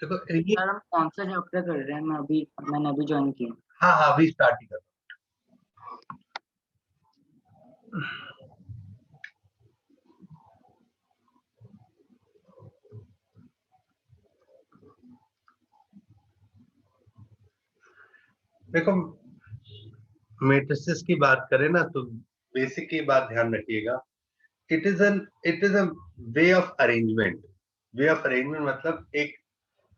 देखो ये, सर हम कौन सा चैप्टर कर रहे हैं? मैंने अभी ज्वाइन किया। हाँ हाँ अभी स्टार्ट ही कर। देखो मैट्रिसेस की बात करें ना तो बेसिक की बात ध्यान रखिएगा। It is a way of arrangement. Way of arrangement मतलब एक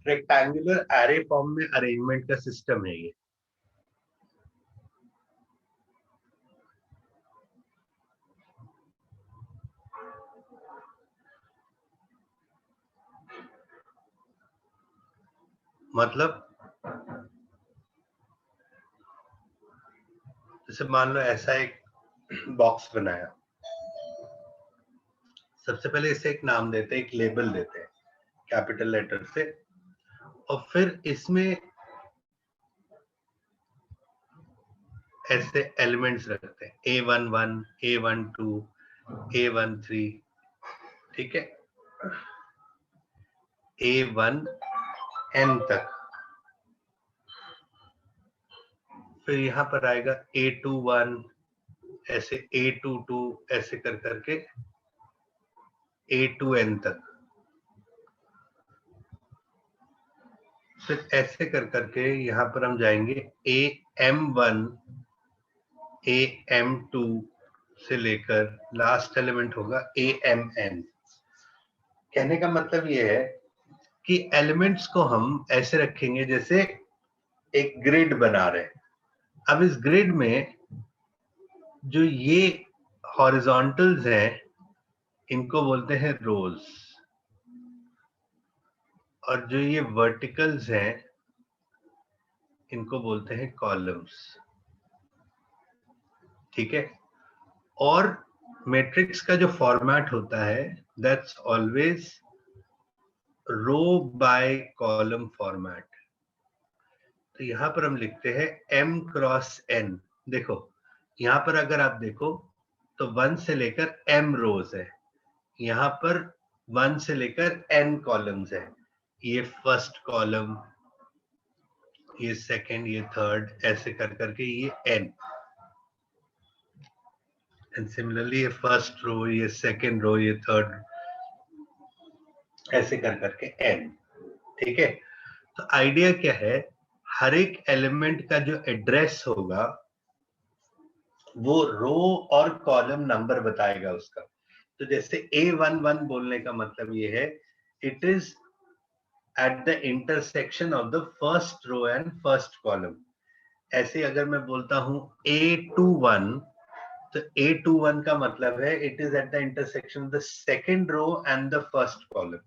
रेक्टेंगुलर एरे फॉर्म में अरेंजमेंट का सिस्टम है ये। मतलब जैसे मान लो ऐसा एक बॉक्स बनाया, सबसे पहले इसे एक नाम देते हैं, एक लेबल देते हैं कैपिटल लेटर से, और फिर इसमें ऐसे एलिमेंट्स रखते हैं A11, A12, A13, ठीक है, A1N तक। फिर यहाँ पर आएगा A21, ऐसे A22, ऐसे कर करके A2N तक। फिर ऐसे कर करके यहाँ पर हम जाएंगे AM1, AM2 से लेकर लास्ट एलिमेंट होगा AMN। कहने का मतलब ये है कि एलिमेंट्स को हम ऐसे रखेंगे जैसे एक ग्रिड बना रहे हैं। अब इस ग्रिड में जो ये हॉरिजॉन्टल्स हैं इनको बोलते हैं रोज, और जो ये वर्टिकल्स हैं इनको बोलते हैं कॉलम्स, ठीक है। और मैट्रिक्स का जो फॉर्मेट होता है that's always row by column format. तो यहां पर हम लिखते हैं m क्रॉस n। देखो यहां पर अगर आप देखो तो 1 से लेकर m रोज है, यहां पर 1 से लेकर n कॉलम्स है। ये फर्स्ट कॉलम, ये सेकंड, ये थर्ड, ऐसे कर करके ये n, एंड सिमिलरली ये फर्स्ट रो, ये सेकंड रो, ये थर्ड, ऐसे कर करके n, ठीक है। तो आइडिया क्या है, हर एक एलिमेंट का जो एड्रेस होगा वो रो और कॉलम नंबर बताएगा उसका। तो जैसे A11 बोलने का मतलब ये है, it is at the intersection of the first row and first column. ऐसे अगर मैं बोलता हूं A21, तो A21 का मतलब है it is at the intersection of the second row and the first column,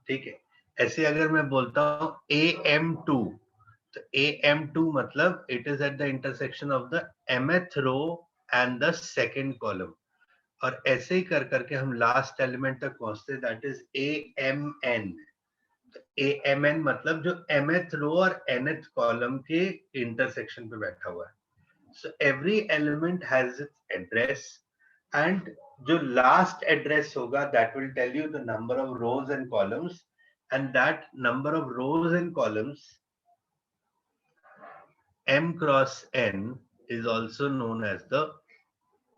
ठीक है। ऐसे अगर मैं बोलता हूं AM2, तो AM2 मतलब it is at the intersection of the mth row and the second column. और ऐसे ही कर करके हम लास्ट एलिमेंट तक पहुंचते, दैट इज AMN। AMN मतलब जो mth रो और nth कॉलम के इंटरसेक्शन पे बैठा हुआ है। So every element has its address, and जो last address होगा that will tell you the number of rows and columns, and that number of rows and columns m cross n is also known as the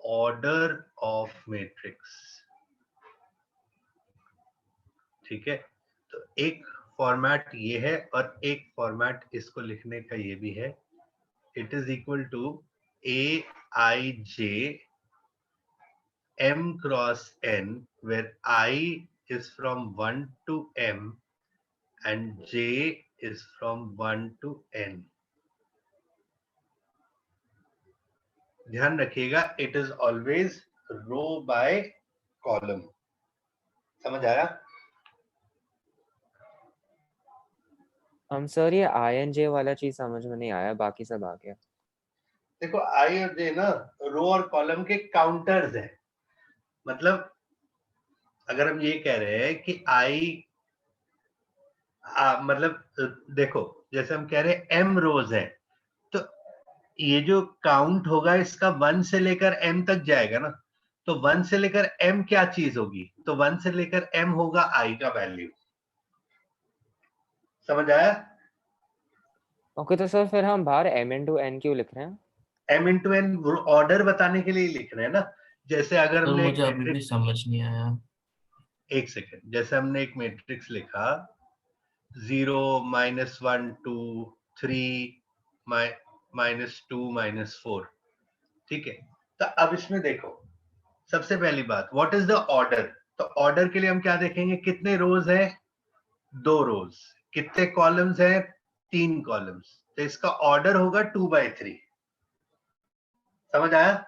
order of matrix, ठीक है। तो एक format ये है और एक format इसको लिखने का ये भी है, it is equal to AIJ m cross n, where I is from 1 to m and j is from 1 to n। ध्यान रखिएगा it is always row by column. समझ आया? हम सर ये INJ वाला चीज समझ में नहीं आया, बाकी सब आ गया। देखो आई और जे ना रो और कॉलम के काउंटर्स हैं। मतलब अगर हम ये कह रहे हैं कि आई मतलब देखो जैसे हम कह रहे हैं m रोज हैं, तो ये जो काउंट होगा इसका 1 से लेकर m तक जाएगा ना। तो 1 से लेकर m क्या चीज होगी, तो 1 से लेकर m होगा i का वैल्यू। समझ आया? ओके, तो सर फिर हम बाहर m into n क्यों लिख रहे हैं? m into n ऑर्डर बताने के लिए लिख रहे हैं ना। जैसे अगर तो हमने मुझे अभी भी समझ नहीं आया। एक सेकेंड, जैसे हमने एक मैट्रिक्स लिखा 0 -1 2 3 -2 -4, ठीक है। तो अब इसमें देखो, सबसे पहली बात, व्हाट इज द ऑर्डर? तो ऑर्डर के लिए हम क्या देखेंगे, कितने रोज है? 2 रोज। कितने कॉलम्स है? 3 कॉलम्स। तो इसका ऑर्डर होगा 2/3। समझ आया?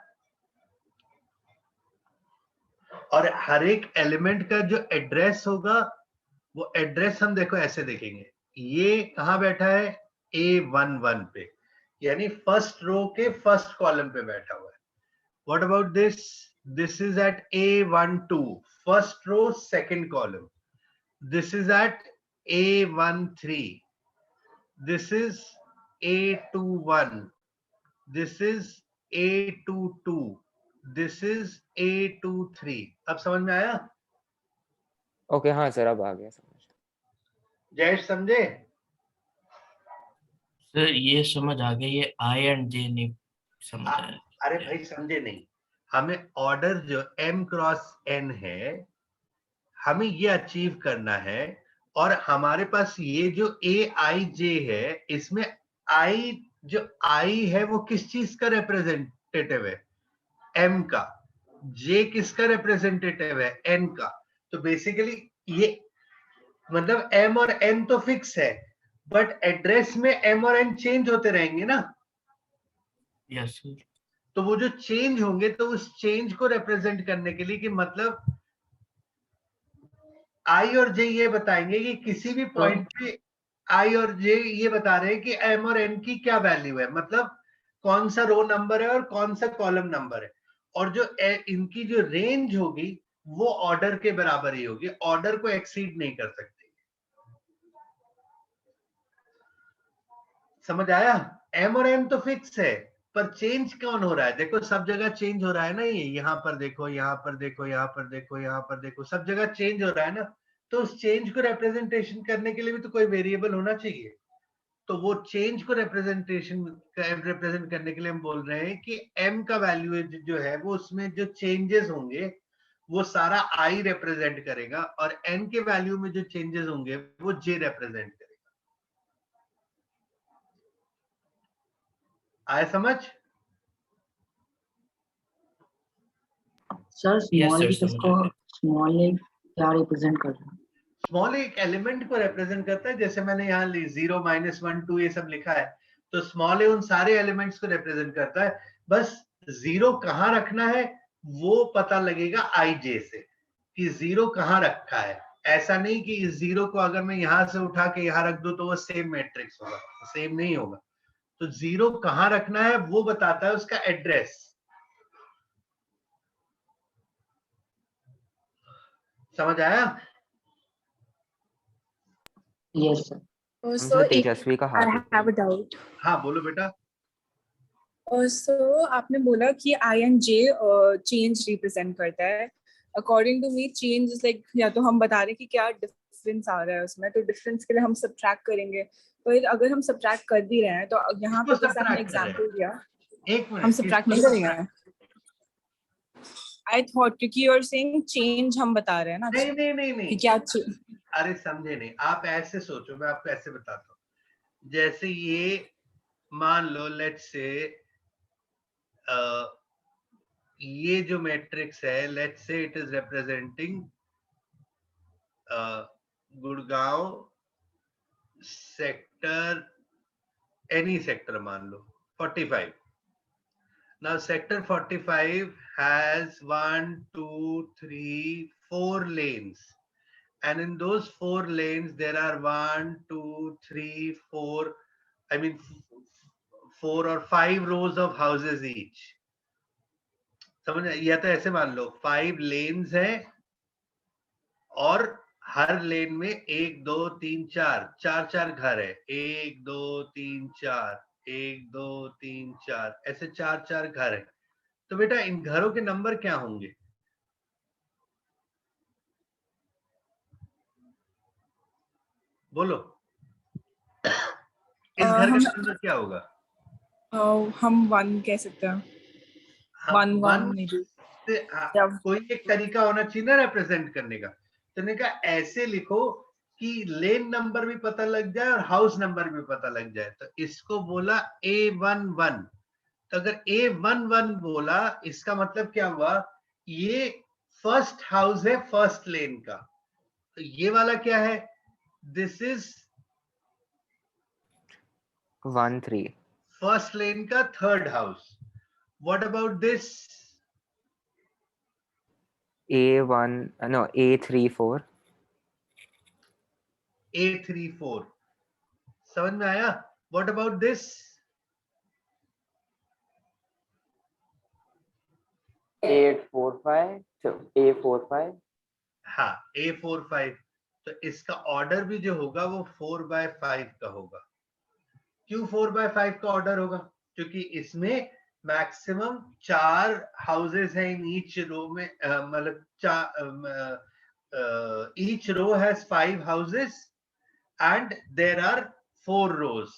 और हर एक एलिमेंट का जो एड्रेस होगा, वो एड्रेस हम देखो ऐसे देखेंगे, ये कहां बैठा है? A11 पे, यानी फर्स्ट रो के फर्स्ट कॉलम पे बैठा हुआ है। What about this? This is at A12, first row second column. This is at A13, this is A21, this is A22, this is A23। अब समझ में आया? ओके, हाँ सर, अब आ गया समझ। जयेश समझे? सर ये समझ आ गया, ये I and J नहीं समझ आया। अरे भाई समझे नहीं, हमें ऑर्डर जो m क्रॉस n है, हमें ये अचीव करना है। और हमारे पास ये जो AIJ है, इसमें I, जो I है वो किस चीज का रिप्रेजेंटेटिव है? m का। J किसका रिप्रेजेंटेटिव है? n का। तो बेसिकली ये मतलब m और n तो फिक्स है, बट एड्रेस में m और n चेंज होते रहेंगे ना। Yes sir. तो वो जो चेंज होंगे, तो उस चेंज को रिप्रेजेंट करने के लिए कि मतलब आई और जे ये बताएंगे कि किसी भी पॉइंट पे आई और जे ये बता रहे हैं कि एम और एन की क्या वैल्यू है, मतलब कौन सा रो नंबर है और कौन सा कॉलम नंबर है। और जो इनकी जो रेंज होगी वो ऑर्डर के बराबर ही होगी, ऑर्डर को एक्सीड नहीं कर सकती। समझ आया? एम और एन तो फिक्स है, पर चेंज कौन हो रहा है? देखो सब जगह चेंज हो रहा है ना, ये यहाँ पर देखो, यहाँ पर देखो, यहाँ पर देखो, यहाँ पर देखो, सब जगह चेंज हो रहा है ना। तो उस चेंज को रिप्रेजेंटेशन करने के लिए भी तो कोई वेरिएबल होना चाहिए। तो वो चेंज को रिप्रेजेंट करने के लिए हम बोल रहे हैं कि m का वैल्यू जो है वो उसमें जो चेंजेस होंगे वो सारा i रिप्रेजेंट करेगा, और n के वैल्यू में जो चेंजेस होंगे वो j रिप्रेजेंट करेगा। आया समझ? सर स्मॉल sir, इसको समझ स्मॉल ए क्या रिप्रेजेंट कर रहा है? स्मॉल एक एलिमेंट को रिप्रेजेंट करता है, जैसे मैंने यहाँ 0 -1 2 ये सब लिखा है, तो स्मॉल ए उन सारे एलिमेंट्स को रिप्रेजेंट करता है। बस जीरो कहाँ रखना है वो पता लगेगा IJ से, कि जीरो कहाँ रखा है। ऐसा नहीं कि इस जीरो को अगर मैं यहाँ से उठा के यहाँ रख दूं तो वो सेम मैट्रिक्स होगा, सेम नहीं होगा। तो जीरो कहाँ रखना है वो बताता है उसका एड्रेस। समझ आया? Yes sir. Also, सर तेजस्वी का I हाथ उठा have है। a doubt. हाँ बोलो बेटा। Also, आपने बोला कि I and J change represent करता है. According to me, change is like, या तो हम बता रहे हैं कि क्या difference आ रहा है उसमें, तो difference के लिए हम subtract करेंगे. तो अगर हम subtract कर भी रहे हैं, तो यहाँ पे किसको जैसे आपने subtract कर रहे हैं? example दिया, एक मिनट, हम subtract नहीं करेंगे. I thought क्योंकि you're saying change हम बता रहे हैं ना, नहीं नहीं नहीं कि नहीं, क्या अरे समझे नहीं। आप ऐसे सोचो, मैं आपको ऐसे बताता हूँ। जैसे ये मान लो, लेट्स से ये जो मैट्रिक्स है, let's say it is representing Gurgaon sector, any sector मान लो 45। Now sector 45 has 1 2 3 4 lanes, and in those 4 lanes there are 1 2 3 4, I mean 4 or 5 rows of houses each. समझ? या तो ऐसे मान लो 5 lanes है और हर लेन में 1 2 3 4 4 घर है, 1 2 3 4 1 2 3 4, ऐसे 4 घर है। तो बेटा इन घरों के नंबर क्या होंगे? बोलो। इस घर का हम नंबर क्या होगा? हम 1 कह सकते हैं, हाँ, 1 1 1 मे बी, से या कोई एक तरीका होना चाहिए ना रिप्रेजेंट करने का। तो मैंने कहा ऐसे लिखो कि लेन नंबर भी पता लग जाए और हाउस नंबर भी पता लग जाए, तो इसको बोला A11। तो अगर A11 बोला, इसका मतलब क्या हुआ, ये फर्स्ट हाउस है फर्स्ट लेन का। तो ये वाला क्या है, दिस इज 1-3 फर्स्ट लेन का third house. What about this? A1 no A34 A34। समझ में आया? What about this? A45 तो A45 हाँ, A45। तो इसका ऑर्डर भी जो होगा वो 4/5 का होगा। क्यों 4/5 का ऑर्डर होगा? क्योंकि इसमें मैक्सिमम 4 हाउसेस हैं इन ईच रो में, मतलब each row has 5 houses and there are 4 rows.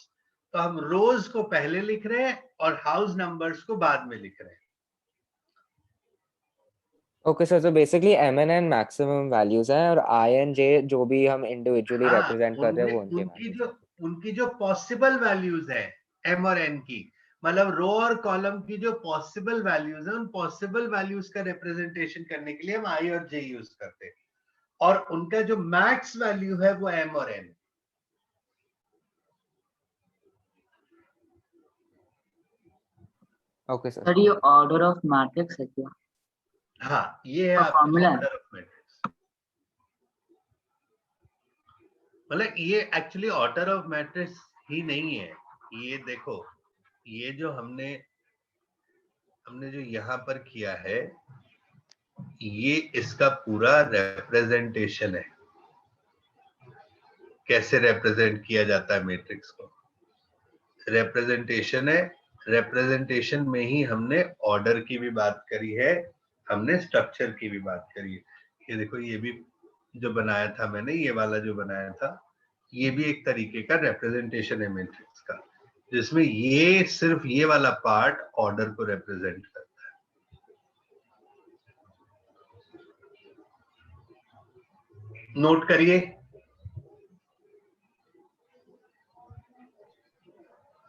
तो हम रोज को पहले लिख रहे हैं और हाउस नंबर्स को बाद में लिख रहे हैं। ओके सर, तो basically M and N maximum values हैं और I and J जो भी हम इंडिविजुअली हाँ, रिप्रेजेंट कर रहे हैं वो उनके उनकी वैल्यूज जो उनकी जो पॉसिबल वैल्यूज है एम और एन की, मतलब रो और कॉलम की जो पॉसिबल वैल्यूज है, उन पॉसिबल वैल्यूज का रिप्रेजेंटेशन करने के लिए हम आई और जे यूज करते हैं, और उनका जो मैक्स वैल्यू है वो एम और एन। Okay sir. सर ये ऑर्डर ऑफ मैट्रिक्स है क्या? हाँ, ये है का आपका फॉर्मूला है? Order of matrix. मतलब ये एक्चुअली ऑर्डर ऑफ मैट्रिक्स ही नहीं है। ये देखो, ये जो हमने जो यहाँ पर किया है, ये इसका पूरा रिप्रेजेंटेशन है, कैसे रिप्रेजेंट किया जाता है मैट्रिक्स को। रिप्रेजेंटेशन है, रिप्रेजेंटेशन में ही हमने ऑर्डर की भी बात करी है, हमने स्ट्रक्चर की भी बात करी है। ये देखो, ये भी जो बनाया था मैंने, ये वाला जो बनाया था, ये भी एक तरीके का रिप्रेजेंटेशन है मैट्रिक्स का, जिसमें ये सिर्फ ये वाला पार्ट ऑर्डर को रिप्रेजेंट करता है। नोट करिए।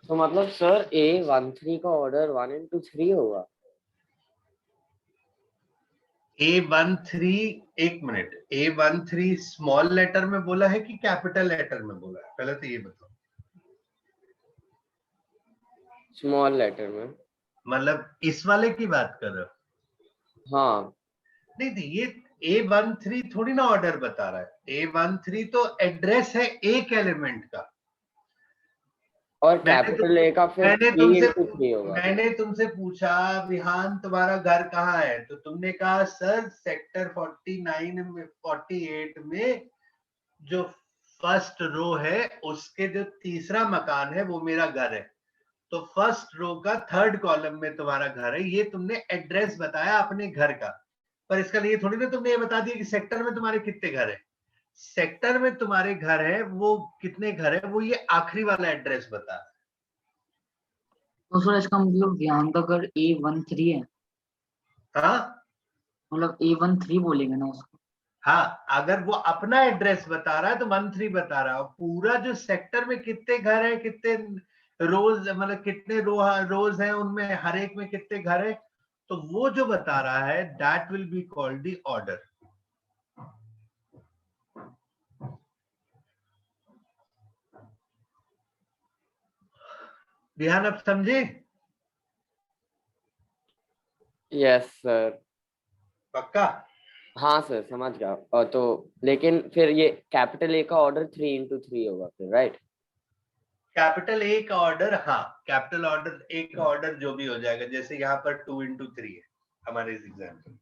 तो मतलब सर A13 का ऑर्डर 1 into 3 होगा? A13, एक मिनट, A13 स्मॉल लेटर में बोला है कि कैपिटल लेटर में बोला है, पहले तो ये बताओ। स्मॉल लेटर में। मतलब इस वाले की बात कर रहे हो? हाँ। नहीं नहीं, ये A13 थोड़ी ना ऑर्डर बता रहा है। A13 तो एड्रेस है एक एलिमेंट का। और कैपिटल ए का फिर 3 into 3 होगा। मैंने तुमसे पूछा, विहान तुम्हारा घर कहाँ है, तो तुमने कहा सर सेक्टर 49 में, 48 में जो फर्स्ट रो है उसके जो तीसरा मकान है वो मेरा घर है। तो फर्स्ट रो का थर्ड कॉलम में तुम्हारा घर है, ये तुमने एड्रेस बताया अपने घर का। पर इसका ये थोड़ी ना तुमने ये बता दिया कि सेक्टर में तुम्हारे कितने घर है। सेक्टर में तुम्हारे घर है, वो कितने घर है वो ये आखिरी वाला एड्रेस बता। तो सर इसका मतलब ध्यान का अगर A13 है, हाँ मतलब A13 बोलेंगे ना उसको? हाँ, अगर वो अपना एड्रेस बता रहा है तो 13 बता रहा है, और पूरा जो सेक्टर में कितने घर है, कितने रोज, मतलब कितने रोज हैं, उनमें हर एक में कितने घर है, तो वो जो बता रहा है that will be called the order. ध्यान अब समझे? Yes sir. पक्का? हाँ सर, समझ गया। और तो लेकिन फिर ये कैपिटल ए का ऑर्डर 3 into 3 होगा फिर, राइट? कैपिटल ए का ऑर्डर, हाँ, कैपिटल ऑर्डर ए का ऑर्डर जो भी हो जाएगा, जैसे यहाँ पर 2 into 3 है हमारे इस एग्जाम्पल।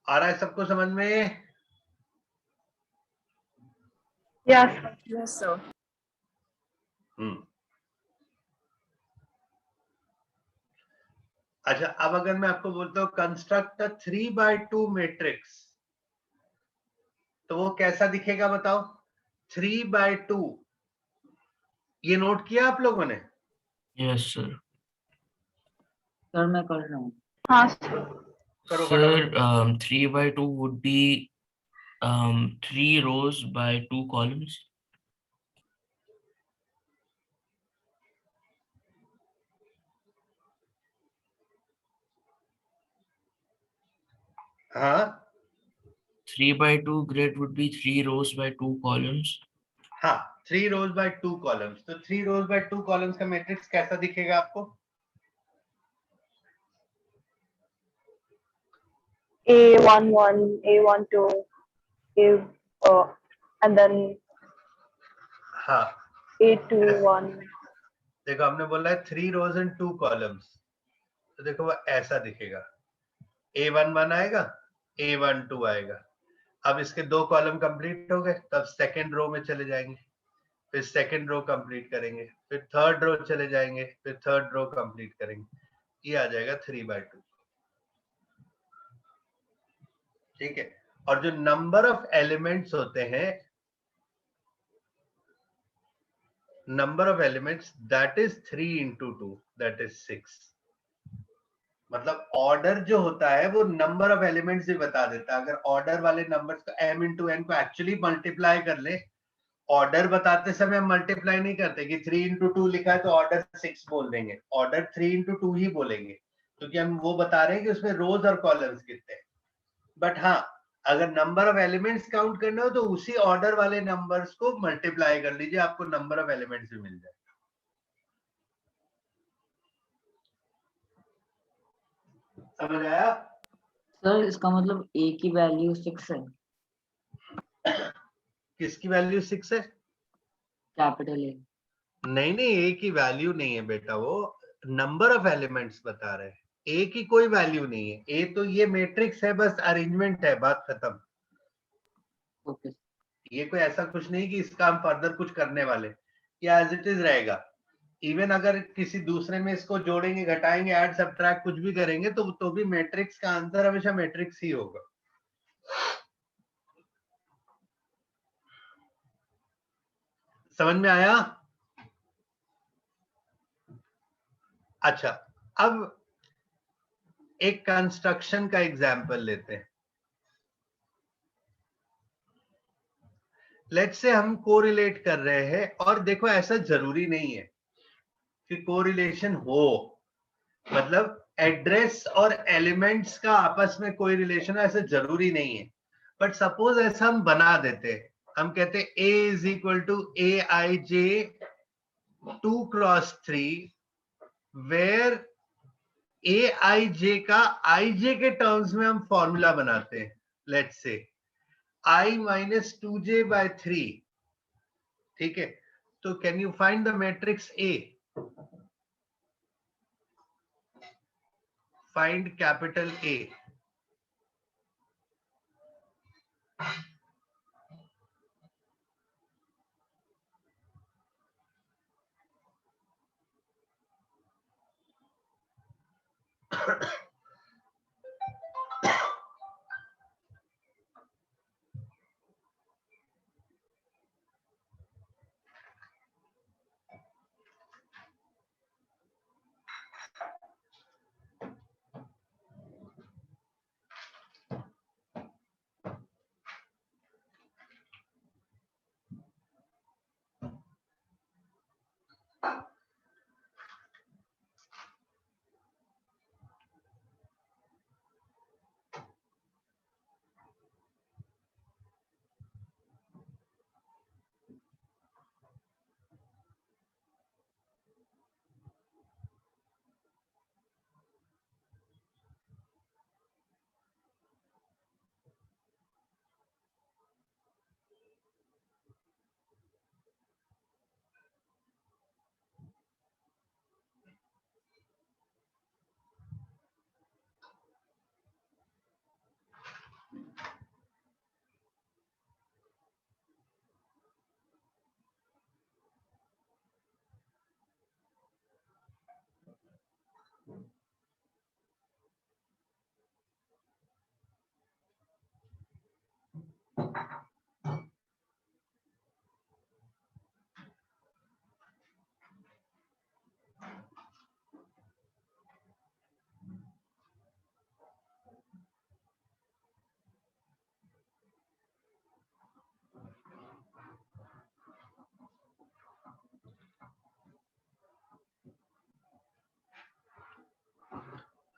आ रहा है सबको समझ में? Yes sir. अच्छा, अब अगर मैं आपको बोलता हूँ कंस्ट्रक्ट अ 3x2 मैट्रिक्स, तो वो कैसा दिखेगा बताओ? 3x2, ये नोट किया आप लोगों ने? Yes sir. सर मैं कर रहा हूँ। हाँ करो फटाफट। Sir 3/2 would be 3 rows by 2 columns. हाँ 3/2 grid would be 3 rows by 2 columns. हाँ, 3 rows by 2 columns, तो 3 rows by 2 columns का मैट्रिक्स कैसा दिखेगा आपको? A11, A12, A and then हाँ, A21. देखो हमने बोला है 3 rows and 2 columns, तो देखो वो ऐसा दिखेगा। A11 आएगा, A12 आएगा। अब इसके 2 कॉलम कंप्लीट हो गए, तब सेकंड रो में चले जाएंगे, फिर सेकंड रो कंप्लीट करेंगे, फिर थर्ड रो चले जाएंगे, फिर थर्ड रो कंप्लीट करेंगे, ये आ जाएगा 3/2। ठीक है। और जो नंबर ऑफ एलिमेंट्स होते हैं, number of elements that is 3 into 2, that is 6। मतलब ऑर्डर जो होता है वो नंबर ऑफ एलिमेंट्स भी बता देता है। अगर ऑर्डर वाले नंबर्स को m into n को एक्चुअली मल्टीप्लाई कर ले, ऑर्डर बताते समय हम मल्टीप्लाई नहीं करते कि 3 into 2 लिखा है तो ऑर्डर 6 बोल देंगे, ऑर्डर 3 into 2 ही बोलेंगे, क्योंकि हम वो बता रहे हैं कि उसमें रोज और कॉलम्स कितने हैं। बट हाँ, अगर नंबर ऑफ एलिमेंट्स काउंट करना हो तो उसी ऑर्डर वाले नंबर्स को मल्टीप्लाई कर लीजिए, आपको नंबर ऑफ एलिमेंट्स भी मिल जाए। समझ आया? सर इसका मतलब a की वैल्यू 6 है, किसकी वैल्यू 6 है? Capital A। नहीं नहीं, ए की वैल्यू नहीं है बेटा, वो नंबर ऑफ एलिमेंट्स बता रहे हैं। ए की कोई वैल्यू नहीं है, ए तो ये मैट्रिक्स है, बस अरेंजमेंट है, बात खत्म। ओके। ये कोई ऐसा कुछ नहीं कि इसका हम फर्दर कुछ करने वाले, ये एज इट इज रहेगा। इवन अगर किसी दूसरे में इसको जोड़ेंगे, घटाएंगे, ऐड सब्ट्रैक्ट कुछ भी करेंगे तो भी मैट्रिक्स का आंसर हमेशा मैट्रिक्स ही होगा। समझ में आया? अच्छा, अब एक कंस्ट्रक्शन का एग्जांपल लेते हैं। लेट्स से हम कोरिलेट कर रहे हैं, और देखो ऐसा जरूरी नहीं है कि कोरिलेशन हो, मतलब एड्रेस और एलिमेंट्स का आपस में कोई रिलेशन ऐसा जरूरी नहीं है। बट सपोज ऐसा हम बना देते हैं, हम कहते हैं a is equal to aij 2x3, where aij का ij के टर्म्स में हम फॉर्मूला बनाते हैं। Let's say I minus 2j/3, ठीक है? तो can you find the matrix A? Find capital A।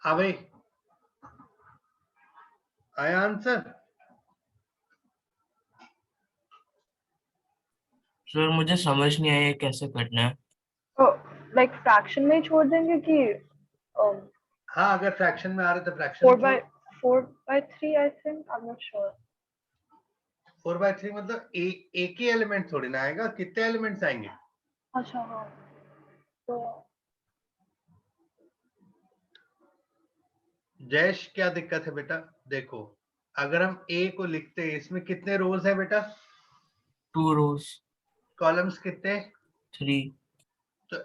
हाँ भाई, आया आंसर? सर मुझे समझ नहीं आया ये कैसे करना है। तो लाइक फ्रैक्शन में ही छोड़ देंगे कि हाँ, अगर फ्रैक्शन में आ रहे तो fraction 4/3 I think, I am not sure. 4/3 मतलब एक ही एलिमेंट थोड़ी ना आएगा, कितने एलिमेंट्स आएंगे? अच्छा हाँ, तो जयेश क्या दिक्कत है बेटा? देखो, अगर हम ए को लिखते हैं, इसमें कितने रोज है बेटा? 2 rows, कॉलम्स कितने? 3। तो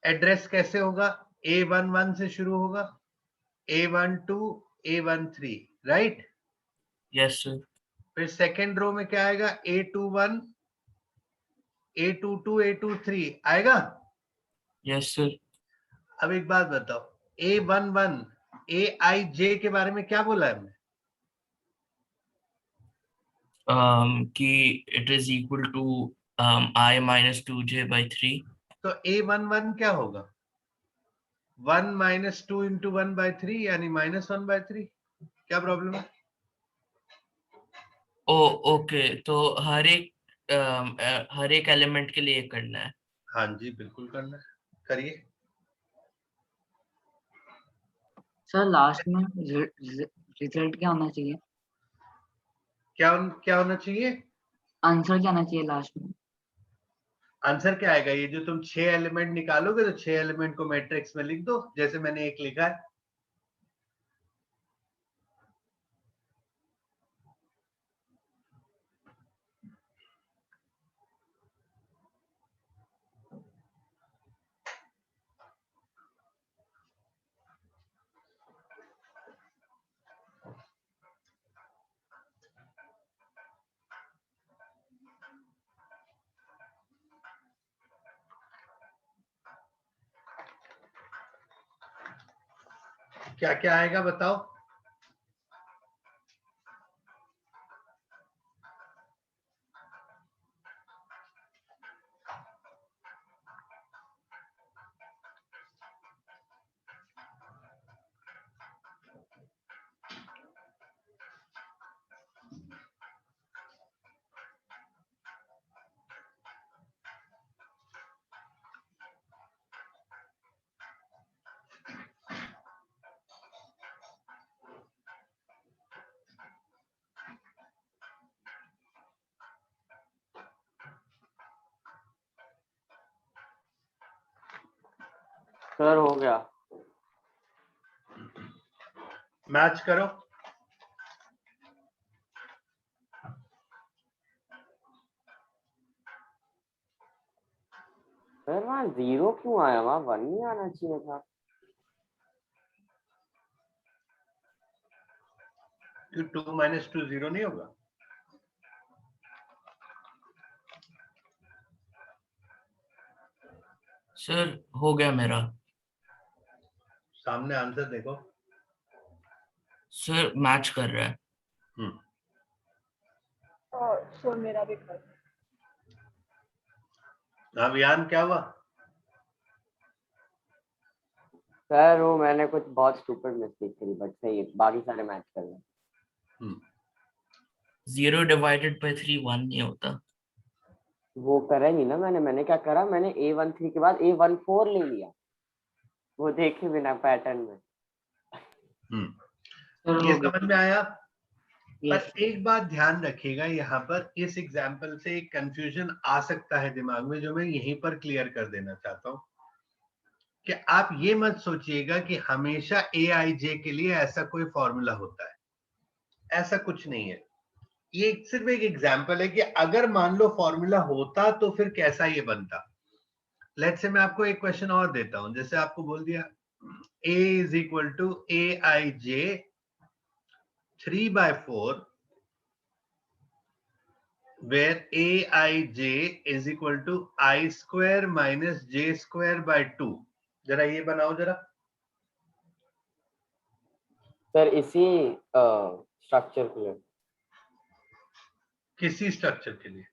एड्रेस कैसे होगा? A11 से शुरू होगा, A12, A13, right? Yes sir. फिर सेकेंड रो में क्या आएगा? A21, A22, A23 आएगा। Yes sir. अब एक बात बताओ, A11, AIJ के बारे में क्या बोला है हमने? कि it is equal to I minus 2j/3। तो A11 क्या होगा? 1 minus 2 into 1/3 यानी -1/3। क्या प्रॉब्लम है? ओ ओके, तो हर एक एलिमेंट के लिए करना है। हाँ जी, बिल्कुल करना है, करिए। सर लास्ट में रिजल्ट क्या होना चाहिए? क्या होना चाहिए? आंसर क्या आना चाहिए लास्ट में? आंसर क्या आएगा? ये जो तुम 6 एलिमेंट निकालोगे तो 6 एलिमेंट को मैट्रिक्स में लिख दो, जैसे मैंने एक लिखा है। क्या क्या आएगा बताओ? सर हो गया। मैच करो। सर वहाँ 0 क्यों आया? वहाँ 1 नहीं आना चाहिए था। 2 minus 2 0 नहीं होगा? सर हो गया मेरा। सामने आंसर देखो। सर मैच कर रहा है। सो मेरा भी कर। अभियान क्या हुआ? सर वो मैंने कुछ बहुत स्टूपिड मिस्टेक करी, बट सही है, बाकी सारे मैच कर रहे। 0 divided by 3 1 नहीं होता। वो करा नहीं ना मैंने क्या करा, मैंने A13 के बाद A14 ले लिया, वो देखे बिना पैटर्न में। सर ये हो गया। समझ में आया? यस। पर एक बात ध्यान रखिएगा, यहाँ पर इस एग्जाम्पल से एक कंफ्यूजन आ सकता है दिमाग में, जो मैं यहीं पर क्लियर कर देना चाहता हूँ कि आप ये मत सोचिएगा कि हमेशा AIJ के लिए ऐसा कोई फॉर्मूला होता है। ऐसा कुछ नहीं है। ये सिर्फ एक एग्जाम्पल है कि अगर मान लो फॉर्मूला होता तो फिर कैसा ये बनता। लेट्स से मैं आपको एक क्वेश्चन और देता हूं, जैसे आपको बोल दिया A is equal to AIJ 3/4 where AIJ is equal to I square minus J square by 2। जरा ये बनाओ जरा। सर इसी स्ट्रक्चर के लिए। किसी स्ट्रक्चर के लिए?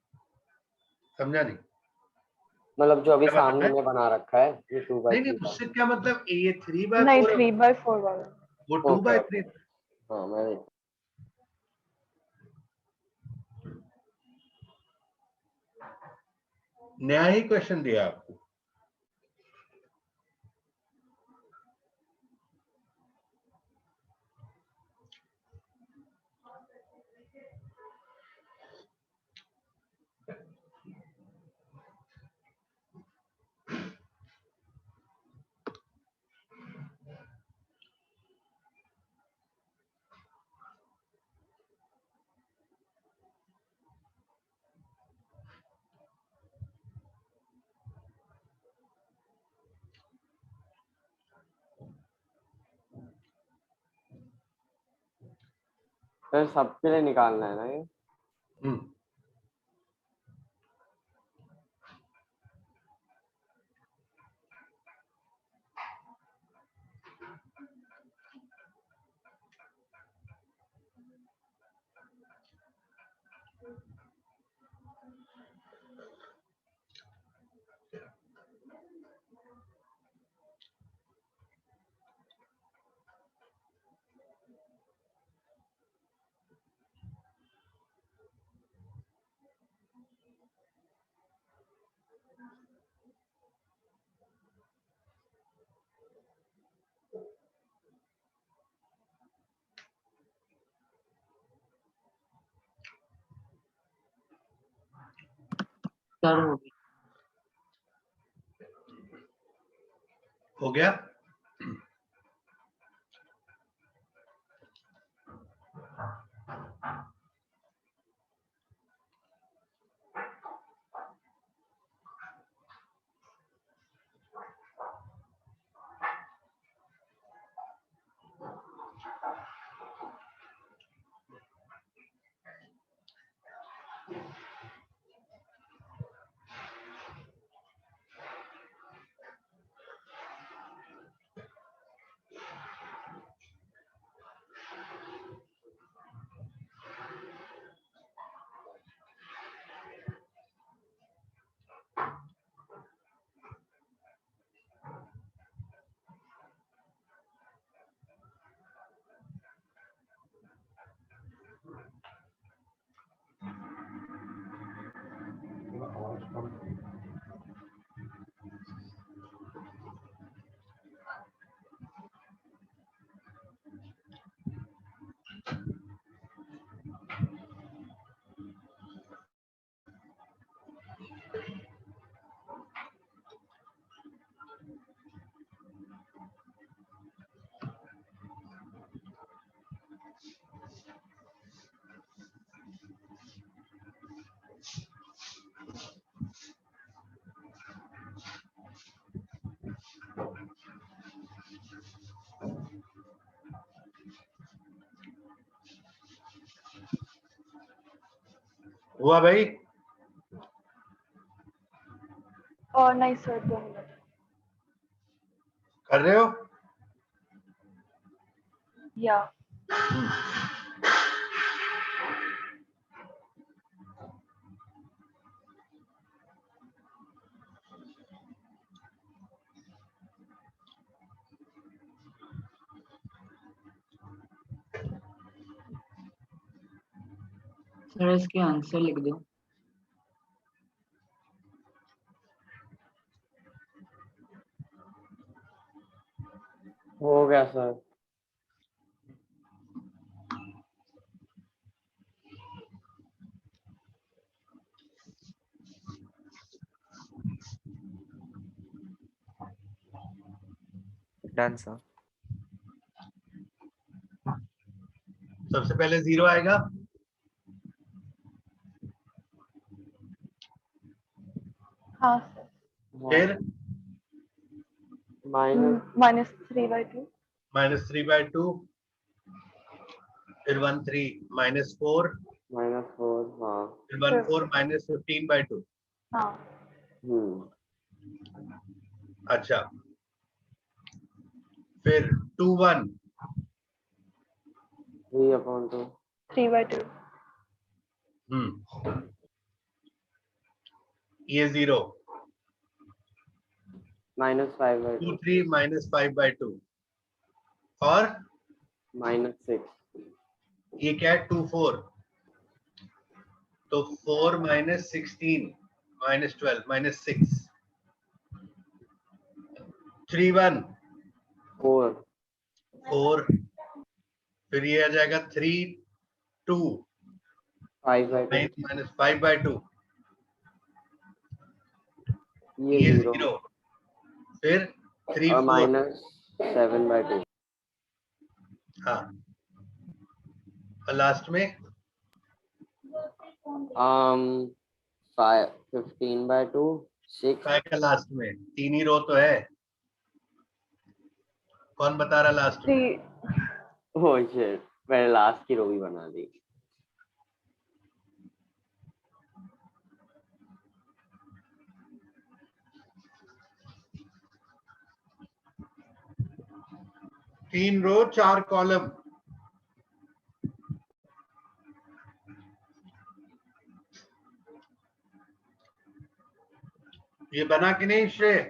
समझा नहीं। मतलब जो अभी क्या बनाना सामने है? में बना रखा है ये 2/3 नहीं, का। उससे क्या मतलब? ये नहीं 3/4 3/4 वाला। वो 2/3। हाँ मैं नया ही क्वेश्चन दिया आपको। सर सबके लिए निकालना है ना ये? हम्म, सर हो गई। हो गया। हुआ भाई? और नहीं सर 2 मिनट। कर रहे हो? या सर इसके आंसर लिख दो। हो गया सर। Done sir. सबसे पहले 0 आएगा, हाँ सर फिर -3/2 -3/2, फिर 1/3 -4, -4 हाँ। फिर 1/4 -15/2। हाँ अच्छा, फिर 2/1, 3/2 3/2 ये 0, -5/2 2/3 -5/2 और -6 ये क्या है 2 4, तो 4 माइनस 16 माइनस 12 माइनस 6 3 1 4 4, फिर ये आ जाएगा 3 2 5/2 माइनस 5/2, ये ये 0 0, फिर 3 और 4, -7/2 हाँ, और लास्ट में 15/2 6 काय का लास्ट में 3 ही रो तो है, कौन बता रहा लास्ट में? 3 ओह शिट, मैंने लास्ट की रो भी बना दी। तीन रो 4 कॉलम, ये बना कि नहीं श्रेय?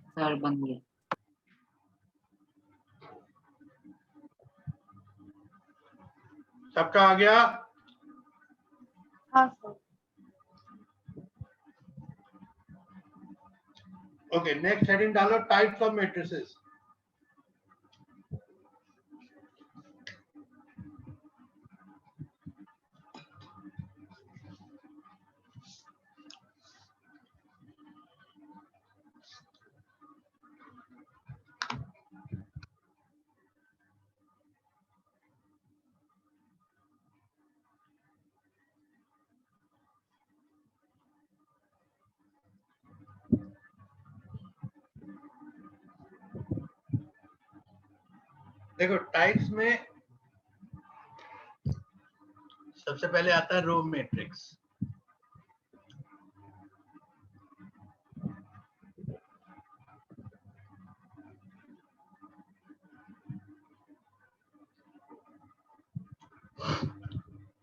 सर बन गया। सबका आ गया? हाँ सर। ओके, नेक्स्ट हेडिंग डालो टाइप्स ऑफ मैट्रिसेस। देखो टाइप्स में सबसे पहले आता है रो मैट्रिक्स।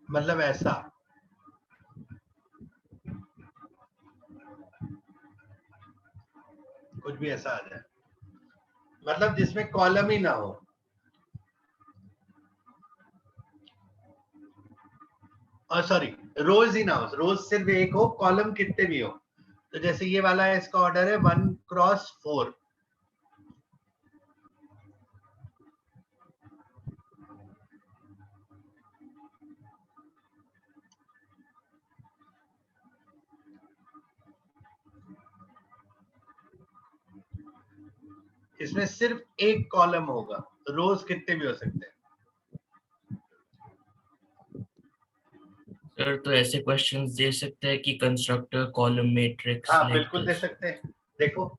मतलब ऐसा, कुछ भी ऐसा आ जाए, मतलब जिसमें कॉलम ही ना हो। और सॉरी, रोज ही ना हो, रोज सिर्फ एक हो, कॉलम कितने भी हो। तो जैसे ये वाला है, इसका ऑर्डर है 1 क्रॉस 4। इसमें सिर्फ एक कॉलम होगा, रोज कितने भी हो सकते हैं। सर तो ऐसे क्वेश्चंस दे सकते हैं कि कंस्ट्रक्टर कॉलम मैट्रिक्स हाँ लाइक बिल्कुल दे सकते हैं, देखो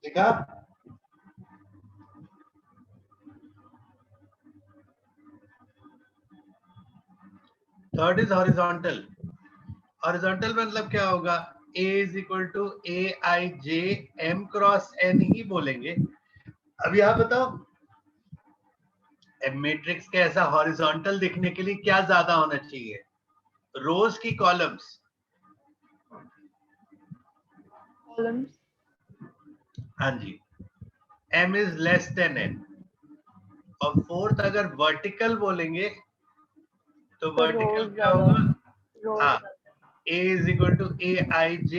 देखा। Third is horizontal. हॉरिजॉन्टल मतलब क्या होगा, A is equal to AIJ M cross N ही बोलेंगे। अब यहां बताओ, मैट्रिक्स के ऐसा हॉरिजॉन्टल दिखने के लिए क्या ज्यादा होना चाहिए, रोज की कॉलम्स? कॉलम्स। हाँ जी, M is less than N। और फोर्थ अगर वर्टिकल बोलेंगे तो तो वर्टिकल रोज क्या ज्यादा, होगा? हाँ, रोज A is equal to AIJ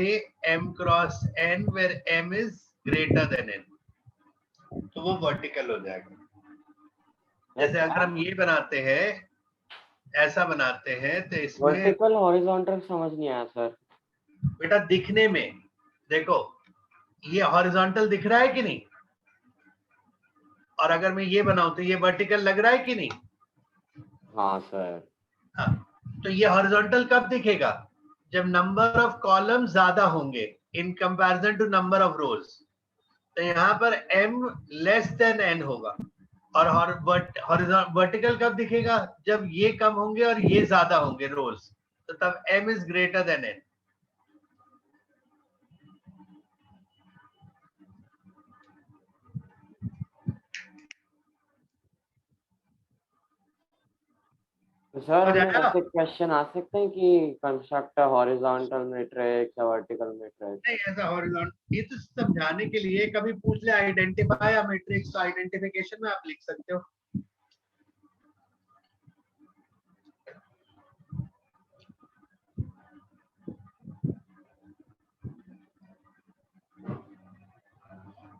M cross N where M is greater than N, तो वो वर्टिकल हो जाएगा। जैसे अगर हम ये बनाते हैं, ऐसा बनाते हैं, तो इसमें वर्टिकल हॉरिजॉन्टल समझ नहीं आया सर। बेटा दिखने में देखो, ये हॉरिजॉन्टल दिख रहा है कि नहीं, और अगर मैं ये बनाऊं तो ये वर्टिकल लग रहा है कि नहीं? हाँ सर। हाँ, तो ये हॉरिजॉन्टल कब दिखेगा? जब नंबर ऑफ कॉलम ज्यादा होंगे in comparison to number of rows, तो यहाँ पर m लेस देन n होगा। और वर्टिकल कब दिखेगा? जब ये कम होंगे और ये ज्यादा होंगे रोज, तो तब m is greater than n। तो सर हो हमें जाएगा? ऐसे क्वेश्चन आ सकते हैं कि कंस्ट्रक्ट हॉरिजॉन्टल मैट्रिक्स या वर्टिकल मैट्रिक्स? नहीं, ऐसा हॉरिजॉन्टल, ये तो समझाने के लिए कभी पूछ ले आइडेंटिफाई या मैट्रिक्स, तो आइडेंटिफिकेशन में आप लिख सकते हो।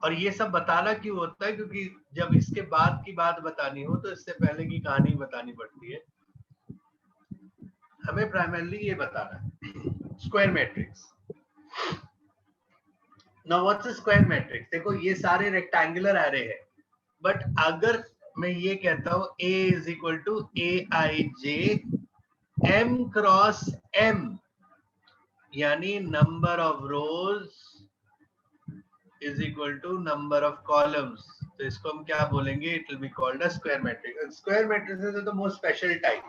और ये सब बताना क्यों होता है? क्योंकि जब इसके बाद की बात बतानी हो तो इससे पहले की कहानी बतानी पड़ती है। हमें प्राइमरली ये बताना है square matrix. Now what's a square matrix? देखो ये सारे रेक्टेंगुलर एरे है, बट अगर मैं ये कहता हूं A is equal to Aij m cross m, यानी number of rows is equal to number of columns, तो इसको हम क्या बोलेंगे? It will be called a square matrix. Square matrices is the most special type,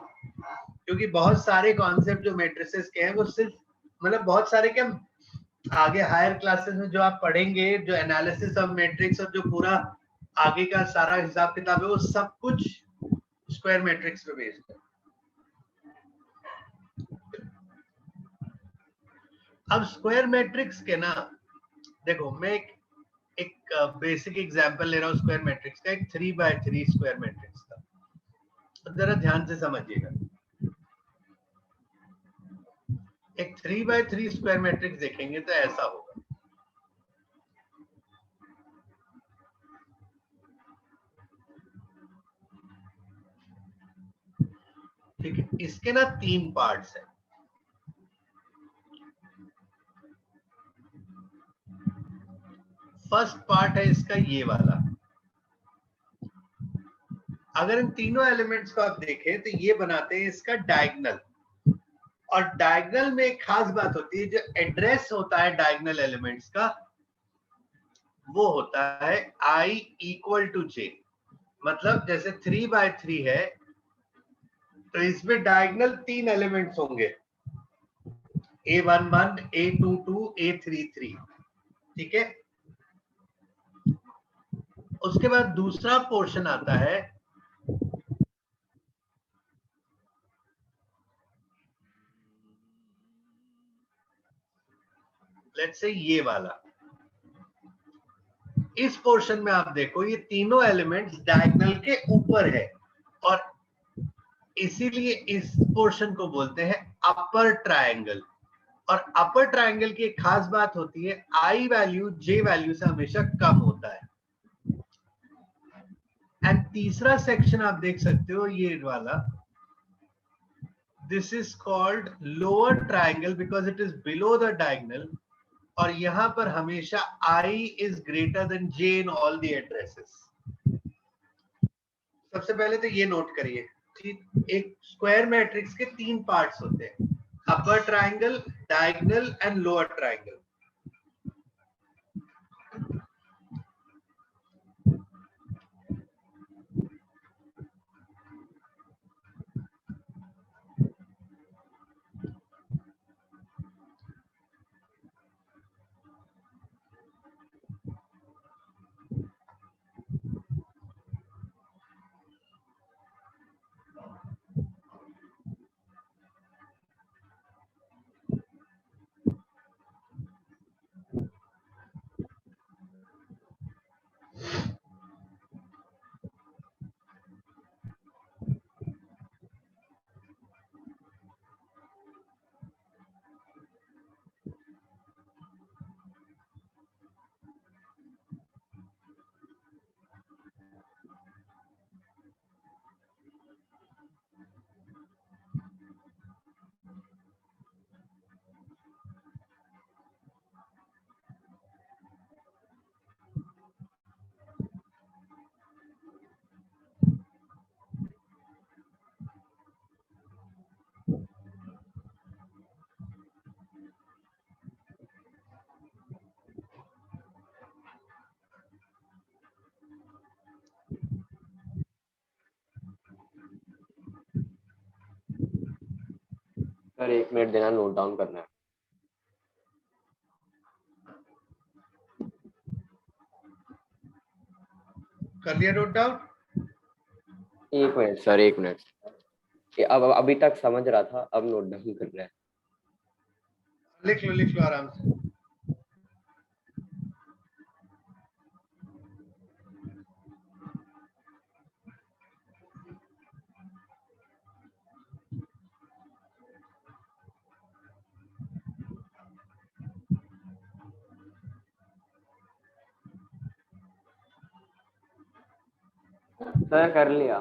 क्योंकि बहुत सारे concept जो मैट्रिसेस के हैं वो सिर्फ, मतलब बहुत सारे क्या, आगे हायर क्लासेस में जो आप पढ़ेंगे, जो एनालिसिस ऑफ मैट्रिक्स और जो पूरा आगे का सारा हिसाब किताब है, वो सब कुछ स्क्वायर मैट्रिक्स पे बेस्ड है। अब स्क्वायर मैट्रिक्स के ना, देखो मैं एक बेसिक एग्जांपल ले रहा हूँ स्क्वायर मैट्रिक्स का, एक 3x3 स्क्वायर मैट्रिक्स का। तो जरा ध्यान से समझिएगा। एक 3x3 स्क्वायर मैट्रिक्स देखेंगे तो ऐसा होगा। ठीक है, इसके ना 3 पार्ट्स हैं। फर्स्ट पार्ट है इसका ये वाला। अगर इन तीनों एलिमेंट्स को आप देखें तो ये बनाते हैं इसका डायगोनल। और डायगोनल में एक खास बात होती है, जो एड्रेस होता है डायगोनल एलिमेंट्स का, वो होता है I इक्वल टू J। मतलब जैसे 3x3 है तो इसमें डायगोनल 3 एलिमेंट्स होंगे, A11, A22, A33। ठीक है, उसके बाद दूसरा पोर्शन आता है, लेट्स से ये वाला। इस पोर्शन में आप देखो ये तीनों एलिमेंट्स डायगोनल के ऊपर है, और इसीलिए इस पोर्शन को बोलते हैं अपर ट्रायंगल। और अपर ट्रायंगल की एक खास बात होती है, I वैल्यू J वैल्यू से हमेशा कम होता है। एंड तीसरा सेक्शन आप देख सकते हो ये वाला, this is called lower triangle because it is below the diagonal. और यहां पर हमेशा I is greater than J in all the addresses. सबसे पहले तो ये नोट करिए कि एक स्क्वायर मैट्रिक्स के 3 पार्ट्स होते हैं, upper triangle, diagonal and lower triangle. Sir 1 minute देना, नोट डाउन करना है। कर लिया note down? 1 minute sir, 1 minute. अब अभी तक समझ रहा था, अब नोट डाउन करना है। लिख लो आराम से। सर कर लिया।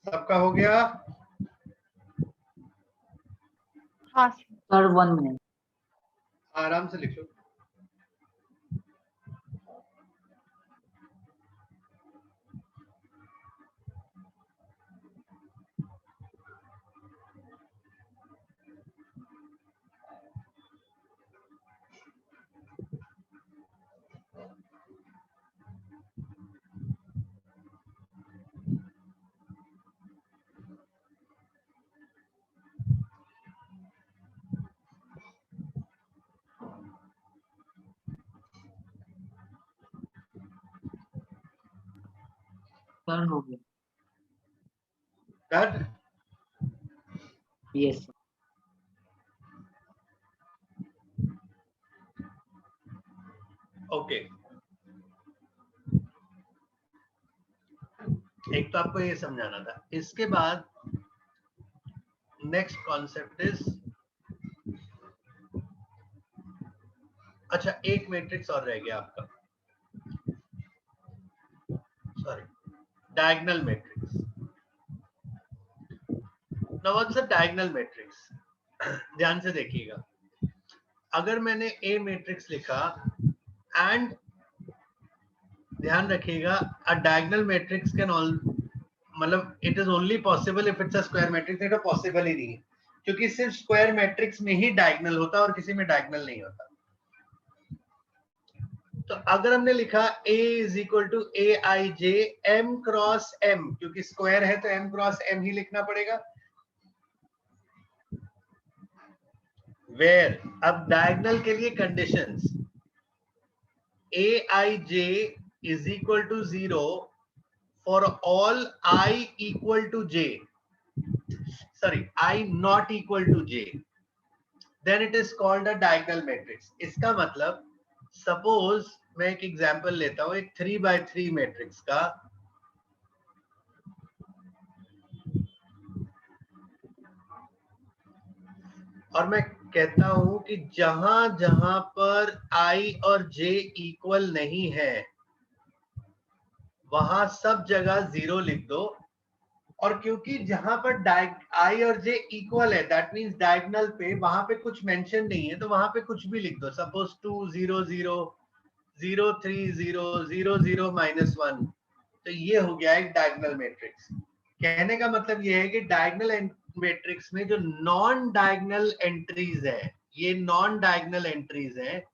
सबका हो गया? हाँ सर। Sir 1 minute. आराम से लिखो। सर हो गया। डन? Yes sir. ओके, एक तो आपको ये समझाना था। इसके बाद नेक्स्ट कॉन्सेप्ट इज, अच्छा एक मैट्रिक्स और रह गया आपका, sorry, diagonal matrix. Now what's a diagonal matrix? ध्यान से देखिएगा, अगर मैंने ए मैट्रिक्स लिखा एंड ध्यान रखिएगा, a diagonal matrix can all, मतलब it is only possible if it's a square matrix. नहीं तो पॉसिबल ही नहीं है, क्योंकि सिर्फ स्क्वायर मैट्रिक्स में ही डायगोनल होता है और किसी में डायगोनल नहीं होता। तो अगर हमने लिखा A is equal to A I J M cross M, क्योंकि स्क्वायर है तो एम क्रॉस एम ही लिखना पड़ेगा। वेयर, अब डायगोनल के लिए conditions, A I J is equal to 0 for all I equal to J, sorry, I not equal to J, then it is called a diagonal matrix। इसका मतलब, suppose मैं एक example लेता हूं, एक 3x3 मैट्रिक्स का, और मैं कहता हूं कि जहां जहां पर I और J इक्वल नहीं है वहां सब जगह 0 लिख दो, और क्योंकि जहां पर I और J इक्वल है, दैट मींस डायगोनल पे वहां पे कुछ मेंशन नहीं है तो वहां पे कुछ भी लिख दो। सपोज 2 0 0 0 3 0 0 0 -1, तो ये हो गया एक डायगोनल मैट्रिक्स। कहने का मतलब ये है कि डायगोनल मैट्रिक्स में जो नॉन डायगोनल एंट्रीज है, ये नॉन डायगोनल एंट्रीज है,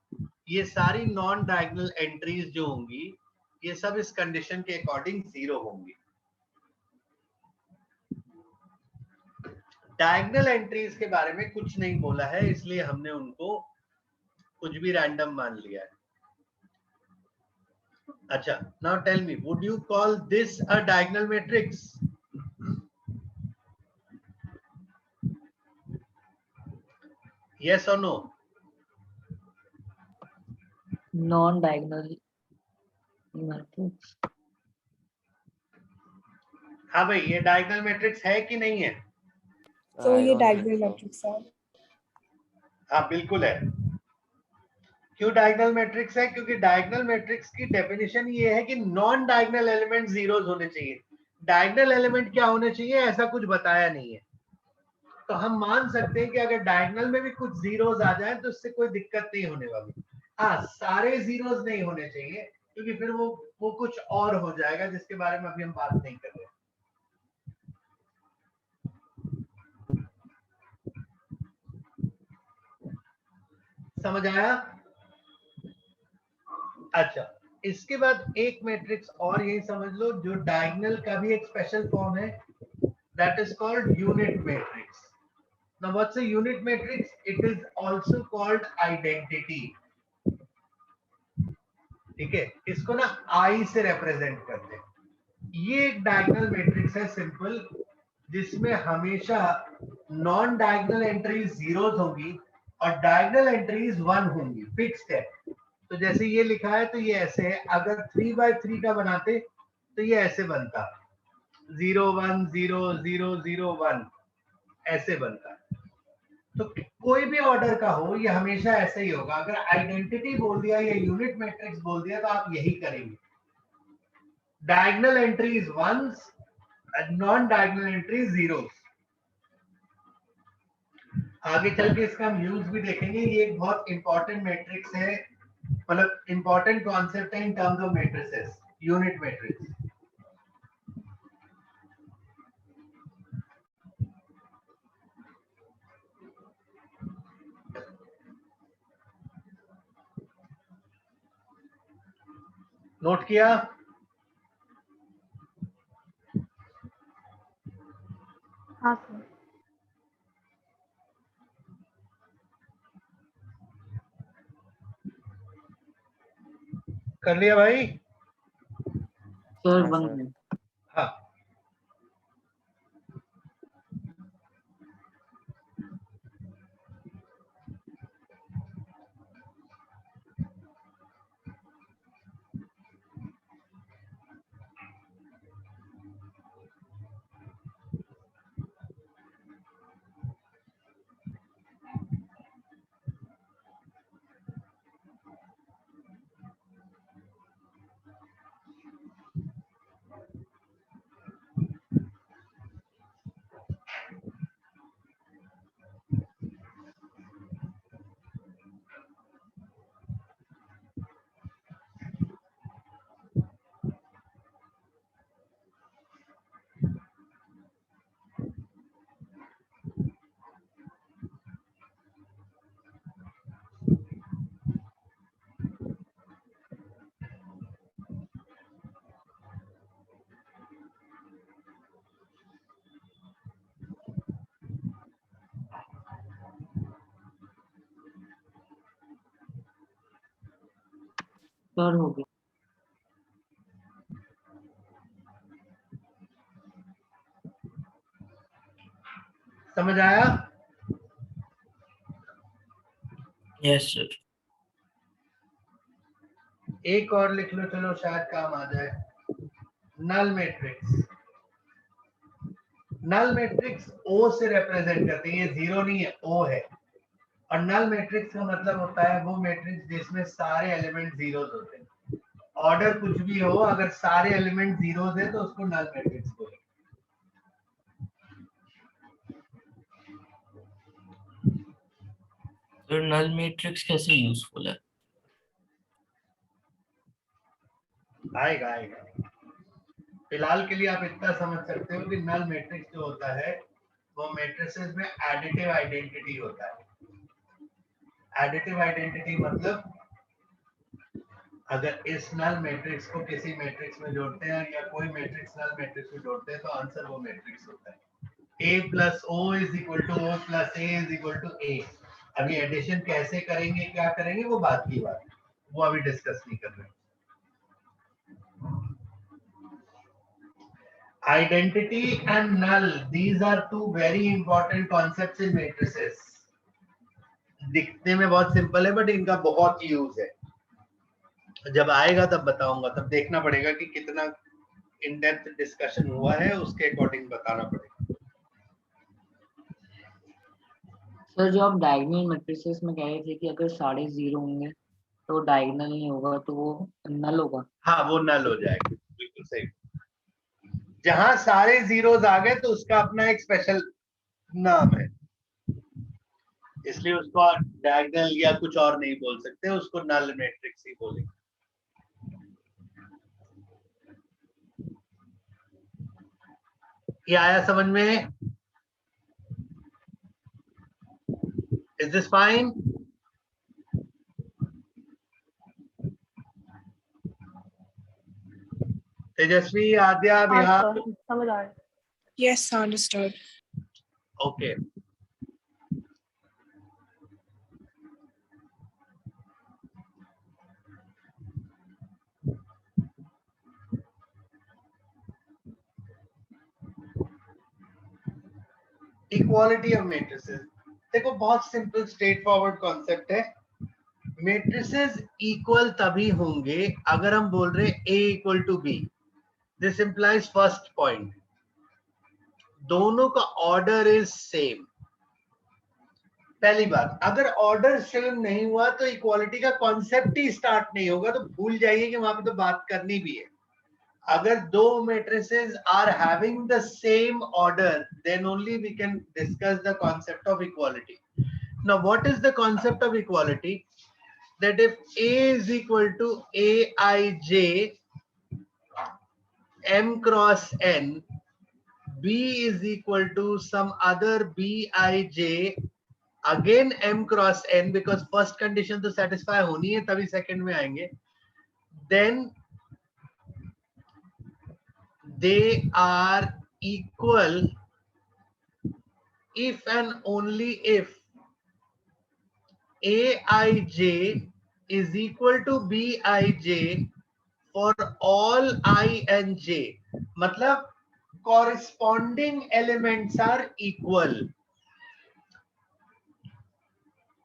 ये सारी नॉन डायगोनल एंट्रीज जो होंगी ये सब इस कंडीशन के अकॉर्डिंग 0 होंगी। डायगोनल एंट्रीज के बारे में कुछ नहीं बोला है, इसलिए हमने उनको कुछ भी रैंडम मान लिया है। अच्छा, now tell me, would you call this a diagonal matrix? Yes or no? Non diagonal matrix. हाँ भाई, ये डायगोनल मैट्रिक्स है कि नहीं है? तो I ये don't think diagonal so. Matrix है। हाँ बिल्कुल है। क्यों डायगोनल मैट्रिक्स है? क्योंकि डायगोनल मैट्रिक्स की डेफिनेशन ये है कि नॉन डायगोनल एलिमेंट जीरोस होने चाहिए। डायगोनल एलिमेंट क्या होने चाहिए ऐसा कुछ बताया नहीं है। तो हम मान सकते हैं कि अगर डायगोनल में भी कुछ जीरोस आ जाए तो उससे कोई दिक्कत नहीं होने वाली। हाँ, सारे जीरोस नहीं होने चाहिए, क्योंकि फिर वो कुछ और हो जाएगा जिसके बारे में अभी हम बात नहीं कर रहे। समझ आया? अच्छा, इसके बाद एक मैट्रिक्स और यही समझ लो जो डायगोनल का भी एक स्पेशल फॉर्म है, that is called unit matrix. Now what's a unit matrix? It is also called identity. ठीक है, इसको ना I से represent करते हैं. ये एक डायगोनल मैट्रिक्स है सिंपल, जिसमें हमेशा नॉन डायगोनल एंट्रीज जीरोस होंगी और डायगोनल एंट्रीज 1 होंगी, फिक्स्ड है. तो जैसे ये लिखा है तो ये ऐसे है, अगर 3/3 का बनाते तो ये ऐसे बनता, 0 1 0 0 0 1 ऐसे बनता. तो कोई भी ऑर्डर का हो ये हमेशा ऐसे ही होगा. अगर आइडेंटिटी बोल दिया या यूनिट मैट्रिक्स बोल दिया तो आप यही करेंगे. Diagonal entries ones, non diagonal entries zeros. आगे चल के इसका हम यूज भी देखेंगे. ये एक बहुत इंपॉर्टेंट मैट्रिक्स है, मतलब इंपॉर्टेंट कॉन्सेप्ट है in terms of matrices, unit matrix. Note किया? हाँ सर. कर लिया भाई? सर हाँ, बन सर. गया. हाँ. सर हो गया. समझ आया? Yes, sir. एक और लिख लो, चलो शायद काम आ जाए. Null matrix. नल मैट्रिक्स ओ से रिप्रेजेंट करते हैं. ये जीरो नहीं है, ओ है. और नल मैट्रिक्स का मतलब होता है वो मैट्रिक्स जिसमें सारे एलिमेंट जीरोस होते हैं. ऑर्डर कुछ भी हो, अगर सारे एलिमेंट जीरोस है तो उसको नल मैट्रिक्स बोलेंगे. तो null matrix कैसे यूजफुल है? आएगा आएगा. फिलहाल के लिए आप इतना समझ सकते हो कि नल मैट्रिक्स जो होता है वो मैट्रिसेस में एडिटिव आइडेंटिटी होता है. एडिटिव आइडेंटिटी मतलब अगर इस नल मैट्रिक्स को किसी मैट्रिक्स में जोड़ते हैं या कोई मैट्रिक्स नल मैट्रिक्स में जोड़ते हैं तो आंसर वो मैट्रिक्स होता है. A plus O is equal to O plus A is equal to A. अभी एडिशन कैसे करेंगे, क्या करेंगे, वो बात की बात, वो अभी डिस्कस नहीं कर रहे. Identity and null, these are two very important concepts in matrices. दिखने में बहुत सिंपल है बट इनका बहुत यूज है. जब आएगा तब बताऊंगा, तब देखना पड़ेगा कि कितना इन डेप्थ डिस्कशन हुआ है, उसके अकॉर्डिंग बताना पड़ेगा. सर जो आप डायगोनल मैट्रिसेस में कह रहे थे कि अगर सारे जीरो होंगे तो डायगोनल नहीं होगा तो वो नल होगा. हाँ, वो नल हो जाएगा. बिल्कुल सही. जहां सारे जीरोस आ गए तो उसका अपना एक स्पेशल नाम है, इसलिए उसको डायगोनल या कुछ और नहीं बोल सकते, उसको नल मैट्रिक्स ही बोलेंगे. ये आया समझ में? Is this fine? Tejaswi, Aadya, हाँ बिहार, सर, समझ आ रहा है. Yes, understood. Okay. Equality of matrices, देखो बहुत सिंपल स्ट्रेट फॉरवर्ड कॉन्सेप्ट है। मैट्रिसेस इक्वल तभी होंगे अगर हम बोल रहे A equal to B। This implies first point, दोनों का ऑर्डर इज सेम। पहली बात, अगर ऑर्डर सेम नहीं हुआ तो इक्वालिटी का कॉन्सेप्ट ही स्टार्ट नहीं होगा, तो भूल जाइए कि वहां पे तो बात करनी भी है। अगर दो matrices are having the same order, then only we can discuss the concept of equality. Now what is the concept of equality? That if A is equal to Aij m cross n, B is equal to some other Bij again m cross n, because first condition तो satisfy होनी है तभी second में आएंगे, then they are equal if and only if Aij is equal to Bij for all I and j, मतलब corresponding elements are equal।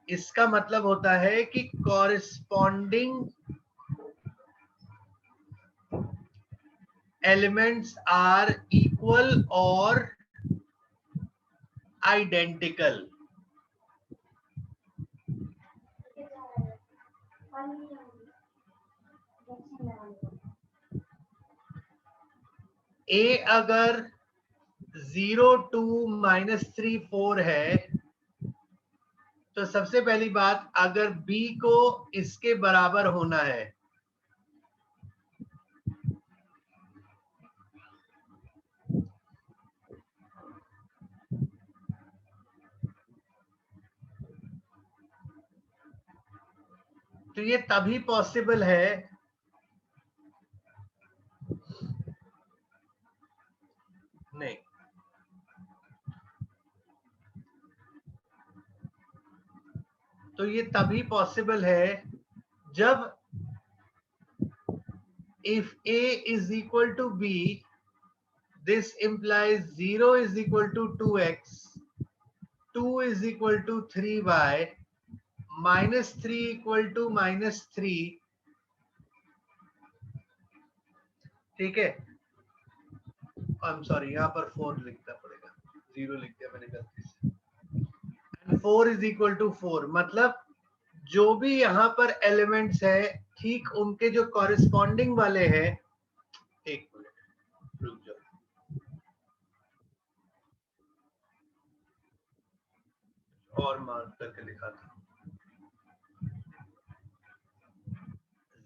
इसका मतलब होता है कि corresponding elements are equal or identical। A अगर 0 2 -3 4 है तो सबसे पहली बात, अगर B को इसके बराबर होना है तो ये तभी पॉसिबल है नहीं, तो ये तभी पॉसिबल है जब if A is equal to B, this implies 0 is equal to 2x, 2 is equal to 3y, -3 equal to -3। ठीक है, आई एम सॉरी, यहाँ पर 4 लिखना पड़ेगा, 0 लिख दिया मैंने गलती से। एंड 4 इज इक्वल टू 4, मतलब जो भी यहाँ पर एलिमेंट्स है ठीक उनके जो कॉरेस्पॉन्डिंग वाले हैं, एक मिनट रुक जाओ, और मार्क करके दिखाता हूँ।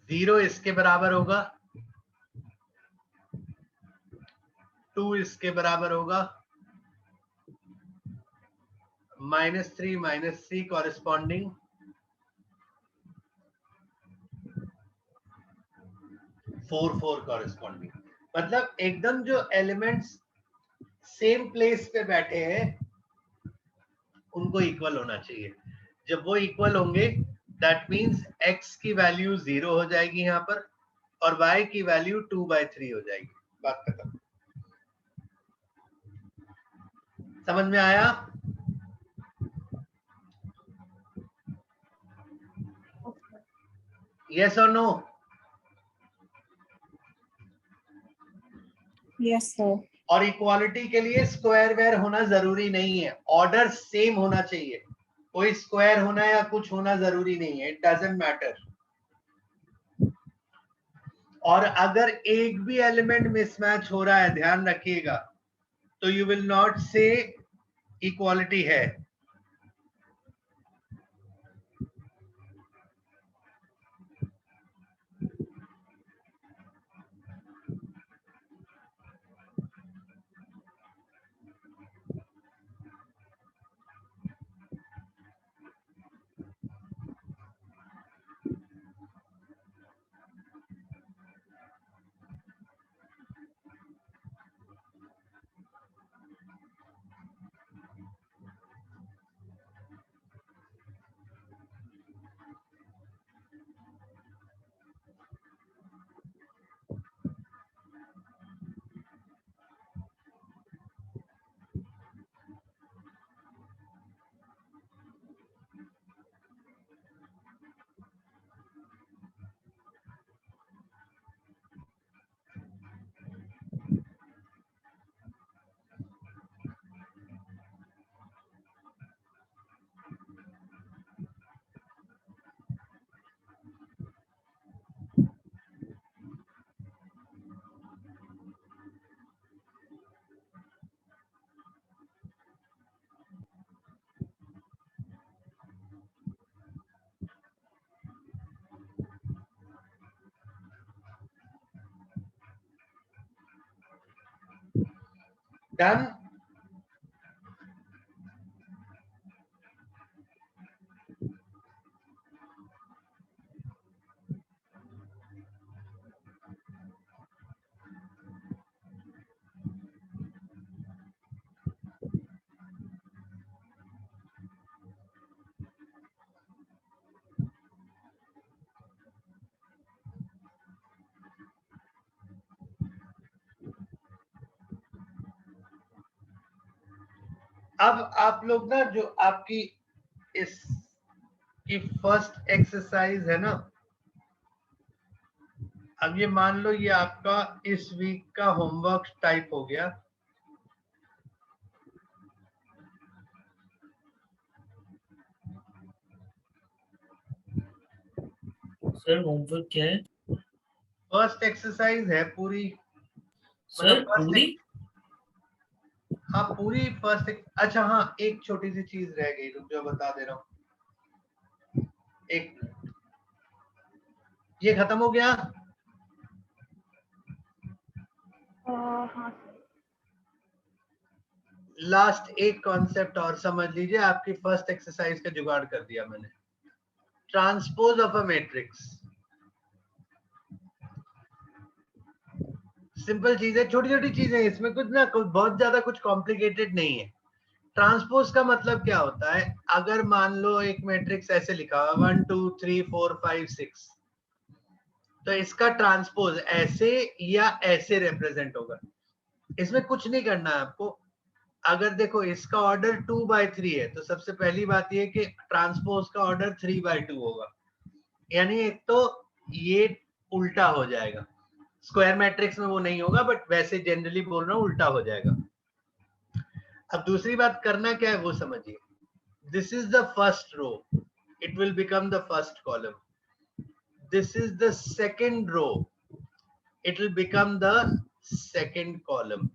0 इसके बराबर होगा, 2 इसके बराबर होगा, -3 कॉरेस्पॉन्डिंग, 4 कॉरेस्पॉन्डिंग। मतलब एकदम जो एलिमेंट्स सेम प्लेस पे बैठे हैं उनको इक्वल होना चाहिए। जब वो इक्वल होंगे दैट मींस x की वैल्यू 0 हो जाएगी यहाँ पर और y की वैल्यू 2/3 हो जाएगी। बात खत्म। समझ में आया? यस और नो? Yes, sir. और इक्वालिटी के लिए स्क्वायर वेयर होना जरूरी नहीं है, ऑर्डर सेम होना चाहिए। कोई स्क्वायर होना या कुछ होना जरूरी नहीं है, इट डजंट मैटर। और अगर एक भी एलिमेंट मिसमैच हो रहा है, ध्यान रखिएगा, तो यू विल नॉट से इक्वालिटी है। डन। अब आप लोग ना जो आपकी इस की फर्स्ट एक्सरसाइज है ना, अब ये मान लो ये आपका इस वीक का होमवर्क टाइप हो गया। सर होमवर्क क्या है? फर्स्ट एक्सरसाइज है पूरी, सर मतलब first पूरी? हाँ पूरी फर्स्ट। अच्छा हाँ, एक छोटी सी चीज रह गई, रुक जाओ बता दे रहा हूँ। एक ये खत्म हो गया। हाँ लास्ट एक कॉन्सेप्ट और समझ लीजिए, आपकी फर्स्ट एक्सरसाइज का जुगाड़ कर दिया मैंने। Transpose of a matrix, simple चीज है, छोटी छोटी चीजें, इसमें कुछ ना कुछ बहुत ज्यादा कुछ कॉम्प्लिकेटेड नहीं है। ट्रांसपोज का मतलब क्या होता है, अगर मान लो एक मैट्रिक्स ऐसे लिखा हुआ 1 2 3 4 5 6, तो इसका ट्रांसपोज ऐसे या ऐसे रिप्रेजेंट होगा। इसमें कुछ नहीं करना है आपको। अगर देखो इसका ऑर्डर 2/3 है, तो सबसे पहली बात ये कि ट्रांसपोज का ऑर्डर 3/2 होगा, यानी एक तो ये उल्टा हो जाएगा। स्क्वायर मैट्रिक्स में वो नहीं होगा, बट वैसे जनरली बोल रहा हूँ उल्टा हो जाएगा। अब दूसरी बात करना क्या है वो समझिए। This is the first row, it will become the first column. This is the second row, it will become the second column.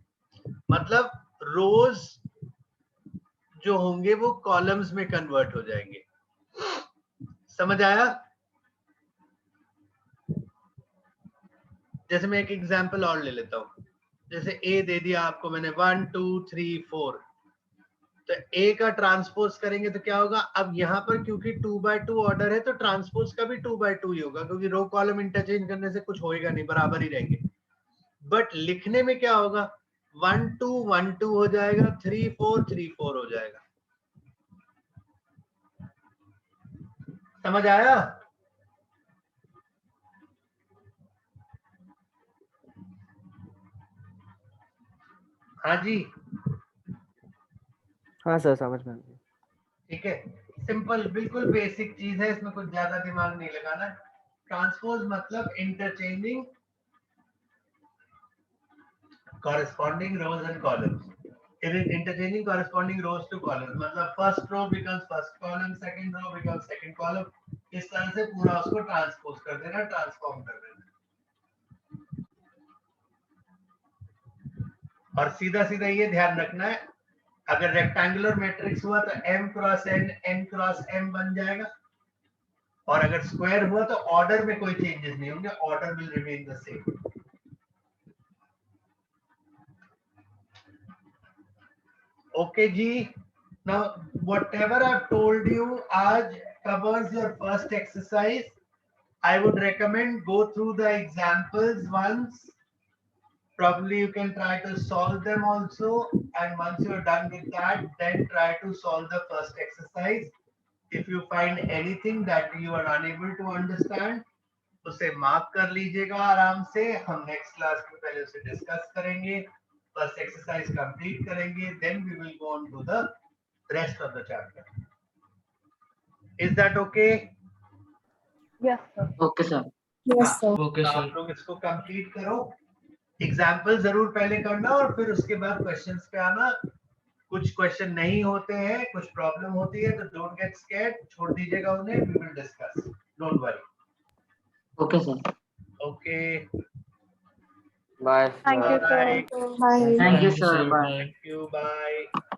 मतलब रोज जो होंगे वो कॉलम्स में कन्वर्ट हो जाएंगे। समझ आया? जैसे मैं एक एग्जांपल और ले लेता हूं, जैसे ए दे दिया आपको मैंने 1 2 3 4, तो ए का ट्रांसपोज करेंगे तो क्या होगा। अब यहाँ पर क्योंकि 2/2 ऑर्डर है, तो ट्रांसपोज का भी 2/2 ही होगा, क्योंकि रो कॉलम इंटरचेंज करने से कुछ होएगा नहीं, बराबर ही रहेंगे। बट लिखने में क्या होगा, 1 2 1 2 हो जाएगा, 3 4 3 4 हो जाएगा। समझ आया? हाँ जी, हाँ सर समझ में आ गया। ठीक है, सिंपल बिल्कुल बेसिक चीज है, इसमें कुछ ज्यादा दिमाग नहीं लगाना। ट्रांसपोज मतलब interchanging corresponding rows and columns. It is interchanging corresponding rows to columns, मतलब first row becomes first column, second row becomes second column। इस तरह से पूरा उसको ट्रांसपोज कर देना, ट्रांसफॉर्म कर देना। और सीधा सीधा ये ध्यान रखना है, अगर रेक्टेंगुलर मैट्रिक्स हुआ तो m cross n n cross m बन जाएगा, और अगर स्क्वायर हुआ तो ऑर्डर में कोई चेंजेस नहीं होंगे, order will remain the same. Okay जी, now whatever I've told you आज covers your first exercise. I would recommend go through the examples once. Probably you can try to solve them also, and once you're done with that, then try to solve the first exercise. If you find anything that you are unable to understand, उसे mark कर लीजिएगा आराम से, हम next class में पहले उसे discuss करेंगे, फर्स्ट एक्सरसाइज कंप्लीट करेंगे, then we will go on to the rest of the chapter. Is that okay? Yes sir. Okay sir. Yes sir. Okay आप सर। लोग इसको कंप्लीट करो, एग्जाम्पल जरूर पहले करना, और फिर उसके बाद क्वेश्चंस पे आना। कुछ क्वेश्चन नहीं होते हैं, कुछ प्रॉब्लम होती है, तो डोंट गेट स्कैर्ड, छोड़ दीजिएगा उन्हें, we will discuss, don't worry. Okay sir. Okay, bye thank you sir. Sir. Bye. Thank you Thank you, sir. sir. Bye. Bye. Thank you, bye.